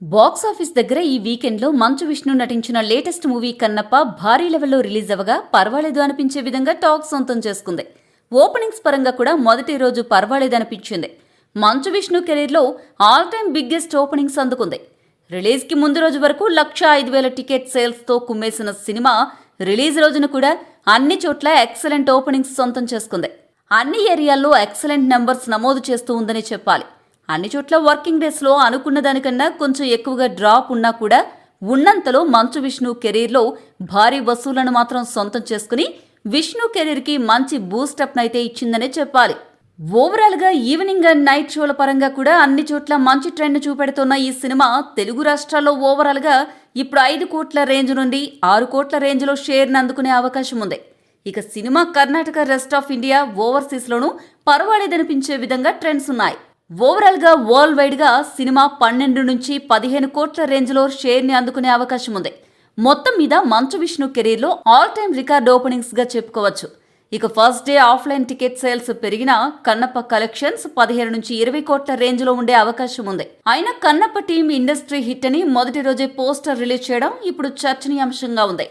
Box office దగ్గర ఈ వీకెండ్లో మంచు విష్ణు నటించిన లేటెస్ట్ మూవీ కన్నప్ప భారీ లెవెల్లో రిలీజ్ అవ్వగా పర్వాలేదు అనిపించే విధంగా టాక్ సొంతం చేసుకుంది. ఓపెనింగ్స్ పరంగా కూడా మొదటి రోజు పర్వాలేదనిపించింది. మంచు విష్ణు కెరీర్లో ఆల్ టైమ్ బిగ్గెస్ట్ ఓపెనింగ్స్ అందుకుంది. రిలీజ్కి ముందు రోజు వరకు 1,05,000 టికెట్ సేల్స్తో కుమ్మేసిన సినిమా రిలీజ్ రోజున కూడా అన్ని చోట్ల ఎక్సలెంట్ ఓపెనింగ్స్ సొంతం చేసుకుంది. అన్ని ఏరియాల్లో ఎక్సలెంట్ నెంబర్స్ నమోదు చేస్తూ ఉందని చెప్పాలి. అన్ని చోట్ల వర్కింగ్ డేస్లో అనుకున్న దానికన్నా కొంచెం ఎక్కువగా డ్రాప్ ఉన్నా కూడా ఉన్నంతలో మంచు విష్ణు కెరీర్లో భారీ వసూళ్లను మాత్రం సొంతం చేసుకుని విష్ణు కెరీర్కి మంచి బూస్టప్ నైతే ఇచ్చిందనే చెప్పాలి. ఓవరాల్గా ఈవినింగ్ అండ్ నైట్ షోల పరంగా కూడా అన్ని చోట్ల మంచి ట్రెండ్ చూపెడుతున్న ఈ సినిమా తెలుగు రాష్ట్రాల్లో ఓవరాల్గా ఇప్పుడు 5 కోట్ల రేంజ్ నుండి 6 కోట్ల రేంజ్లో షేర్ని అందుకునే అవకాశం ఉంది. ఇక cinema Karnataka, rest of India, ఓవర్సీస్లోనూ పర్వాలేదనిపించే విధంగా ట్రెండ్స్ ఉన్నాయి. ఓవరాల్గా వరల్డ్ వైడ్గా సినిమా 12 నుంచి 15 కోట్ల రేంజ్లో షేర్ని అందుకునే అవకాశం ఉంది. మొత్తం మీద మంచు విష్ణు కెరీర్లో ఆల్ టైమ్ రికార్డ్ ఓపెనింగ్స్గా చెప్పుకోవచ్చు. ఇక first day offline ticket sales పెరిగినా కన్నప్ప కలెక్షన్స్ 15 నుంచి 20 కోట్ల రేంజ్లో ఉండే అవకాశం ఉంది. అయినా కన్నప్ప టీం ఇండస్ట్రీ హిట్ అని మొదటి రోజే పోస్టర్ రిలీజ్ చేయడం ఇప్పుడు చర్చనీయాంశంగా ఉంది.